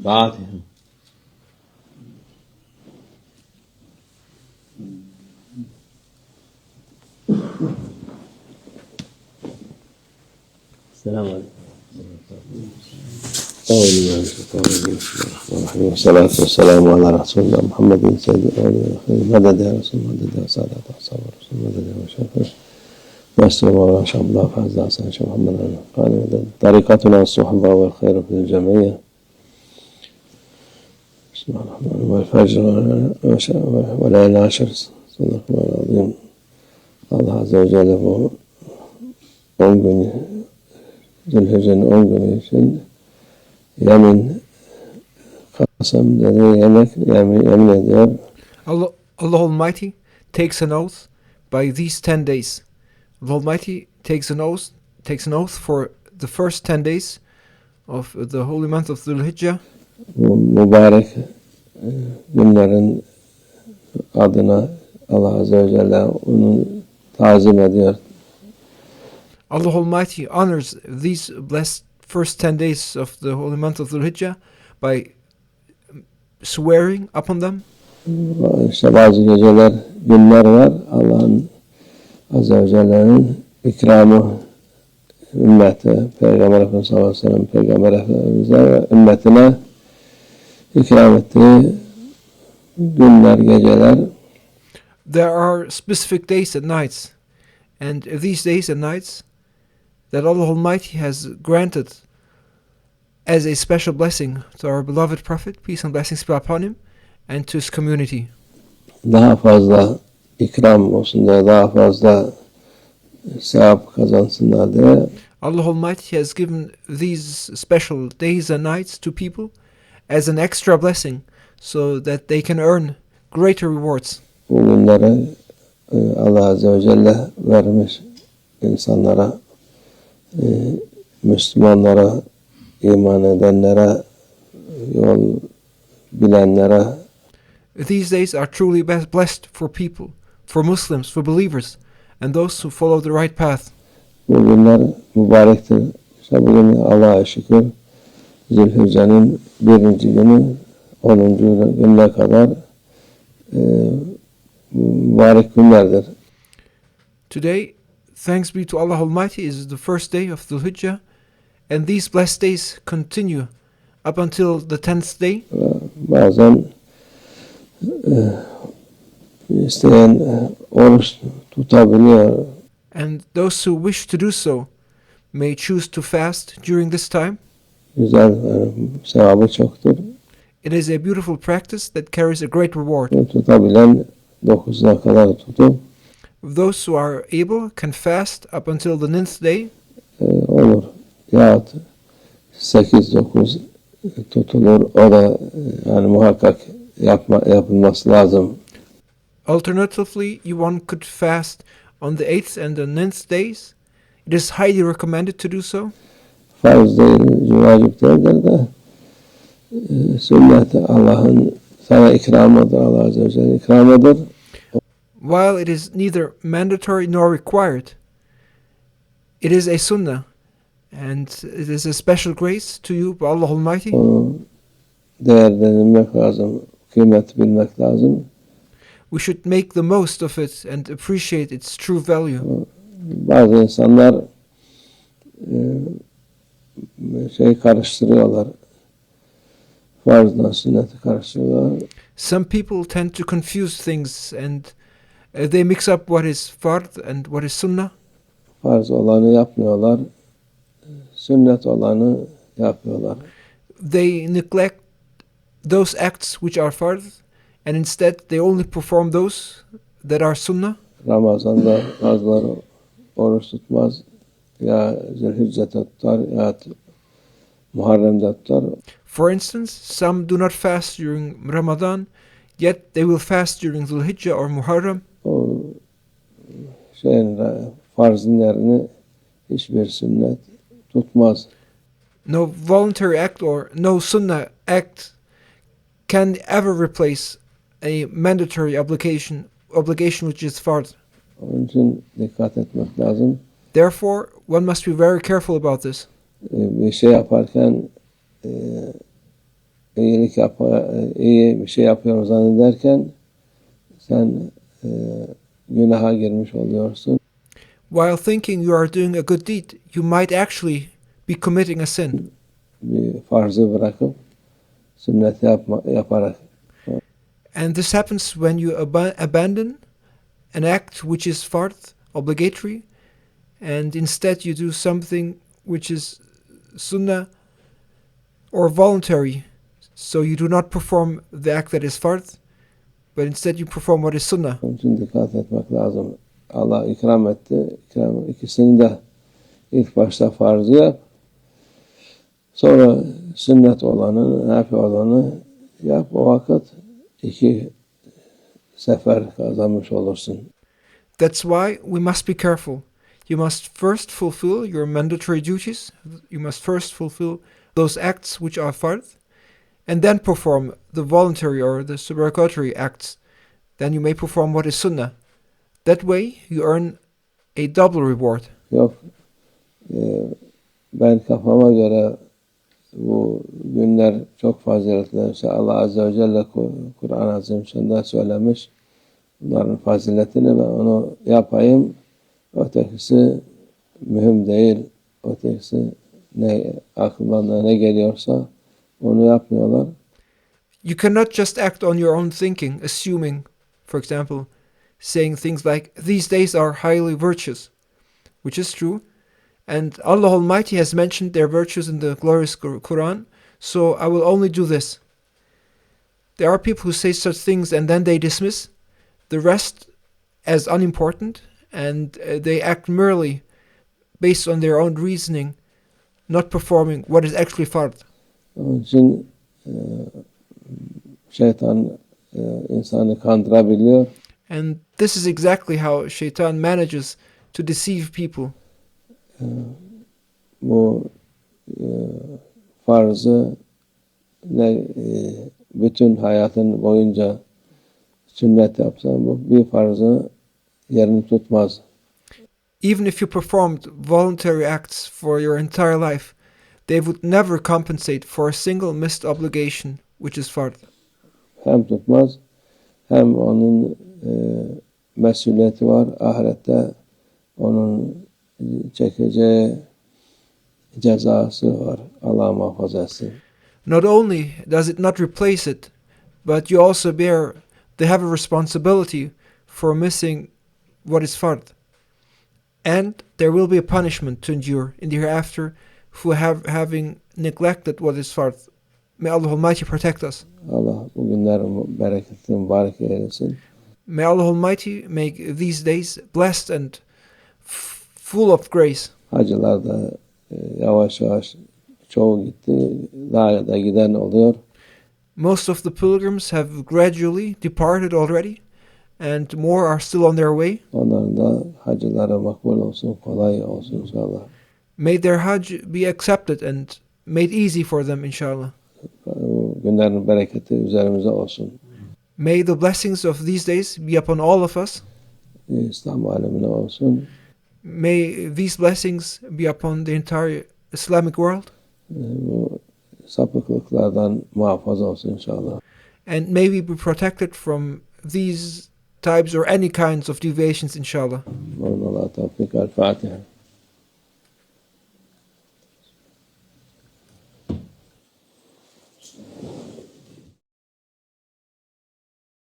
بعضهم. السلام عليكم. والصلاة والسلام على رسول الله محمد سيد الأولين مدد يا رسول مدد يا سادة أصحاب الرسول مدد يا مشايخ نسأل الله إن شاء الله فعز عسى شيخ محمد قال طريقتنا الصحبة والخير في الجمعية. بسم الله الرحمن الرحيم. والفجر وليل العشر صدق الله العظيم. Allah Azze ve Celle bu 10 gün Dhul-Hijjah'ın 10 günü için yemin kasem dedi yemin ediyor. Allah Almighty takes an oath by these 10 days. The Almighty takes an oath for the first 10 days of the holy month of Dhul-Hijjah. Bu mübarek günlerin adına Allah Azze ve Celle onu tazim ediyor. Allah Almighty honors these blessed first 10 days of the holy month of Dhul-Hijjah by swearing upon them. İşte bazı geceler, günler var. Allah'ın Azze ve Celle'nin ikramı ümmete, Peygamber Efendimiz sallallahu aleyhi ve sellem Peygamber Efendimiz'e ve ümmetine ikram ettiği günler, geceler. There are specific days and nights, and these days and nights that Allah Almighty has granted as a special blessing to our beloved Prophet, peace and blessings be upon him, and to his community. Daha fazla ikram olsun diye, daha fazla sevap kazansınlar diye. Allah Almighty has given these special days and nights to people as an extra blessing so that they can earn greater rewards. Bu günleri Allah Azze ve Celle vermiş insanlara, Müslümanlara, iman edenlere, yol bilenlere. These days are truly blessed for people, for Muslims, for believers, and those who follow the right path. Bu günler mübarektir. İşte bugün Allah'a şükür Dhul-Hijjah'ın 1. günü 10. gününe kadar mübarek günlerdir. Today, thanks be to Allah Almighty, is the first day of Dhul-Hijjah, and these blessed days continue up until the 10th day. Bazen isteyen oruç tutabiliyor. And those who wish to do so may choose to fast during this time. Güzel, sevabı çoktur. It is a beautiful practice that carries a great reward. Tutabilen 9'una kadar tutup Those who are able can fast up until the 9th day. Olur. Yahut 8-9 tutulur. O da yani muhakkak yapılması lazım. Alternatively, one could fast on the 8th and the 9th days. It is highly recommended to do so. Farz değil, vacip değildir de sünnet Allah'ın sana ikramıdır, Allah Azze ve Celle ikramıdır. While it is neither mandatory nor required, it is a sunnah, and it is a special grace to you by Allah Almighty. Onu değerlendirmek lazım, kıymet bilmek lazım. We should make the most of it and appreciate its true value. Bazı insanlar karıştırıyorlar. Farzla sünneti karıştırıyorlar. Some people tend to confuse things and they mix up what is fard and what is sunnah. Farz olanı yapmıyorlar. Sünnet olanı yapıyorlar. They neglect those acts which are fard, and instead they only perform those that are sunnah. Ramazan'da bazıları oruç tutmaz. Ya Dhul-Hijjah'ta tutar ya Muharrem'de tutar. For instance, some do not fast during Ramadan, yet they will fast during Dhul-Hijjah or Muharram. O farzın yerini hiçbir sünnet tutmaz. No voluntary act or no sunnah act can ever replace a mandatory obligation which is fard. Onun için dikkat etmek lazım. Therefore, one must be very careful about this. Bir şey yaparken iyi bir şey yapıyorum zannederken sen günaha girmiş oluyorsun. While thinking you are doing a good deed, you might actually be committing a sin. Bir farzı bırakıp sünnet yaparak. And this happens when you abandon an act which is fard, obligatory, and instead you do something which is sunnah or voluntary. So you do not perform the act that is fard, but instead you perform what is sunnah. Onun için dikkat etmek lazım. Allah ikram etti. İkisini de ilk başta farzı yap. Sonra sünnet olanı, nafi olanı yap. O vakit 2 sefer kazanmış olursun. That's why we must be careful. You must first fulfill your mandatory duties. You must first fulfill those acts which are fard, and then perform the voluntary or the supererogatory acts. Then you may perform what is sunnah. That way you earn a double reward. Yok, ben kafama göre bu günler çok faziletli. İşte Allah Azze ve Celle Kur'an-ı Azimüşşan'da söylemiş. Bunların faziletini ben onu yapayım. Ötekisi mühim değil. Ötekisi aklına ne geliyorsa onu yapmıyorlar. You cannot just act on your own thinking, assuming, for example, saying things like, these days are highly virtuous, which is true, and Allah Almighty has mentioned their virtues in the glorious Quran, so I will only do this. There are people who say such things and then they dismiss the rest as unimportant, and they act merely based on their own reasoning, not performing what is actually fard. Onun için şeytan insanı kandırabiliyor. And this is exactly how Shaitan manages to deceive people. Bu farzı bütün hayatın boyunca sünnet yapsan bu bir farzı yerini tutmaz. Even if you performed voluntary acts for your entire life, they would never compensate for a single missed obligation, which is fard. Hem tutmaz hem onun mesuliyeti var. Ahirette onun çekeceği cezası var. Allah muhafaza etsin. Not only does it not replace it, but you also they have a responsibility for missing what is fard. And there will be a punishment to endure in the hereafter for having neglected what is fard. May Allah Almighty protect us. Allah bu günlerin bereketini mübarek eylesin. May Allah Almighty make these days blessed and full of grace. Hacılar da yavaş yavaş çoğu gitti. Daha da giden oluyor. Most of the pilgrims have gradually departed already, and more are still on their way. Onların da hacılara makbul olsun, kolay olsun inşallah. May their Hajj be accepted and made easy for them, inshallah. Günlerin bereketi üzerimize olsun. May the blessings of these days be upon all of us. İslam alemine olsun. May these blessings be upon the entire Islamic world. Bu sapıklıklardan muhafaza olsun inşallah. And may we be protected from these types or any kinds of deviations, inshallah. Allah tevfik. El Fatiha.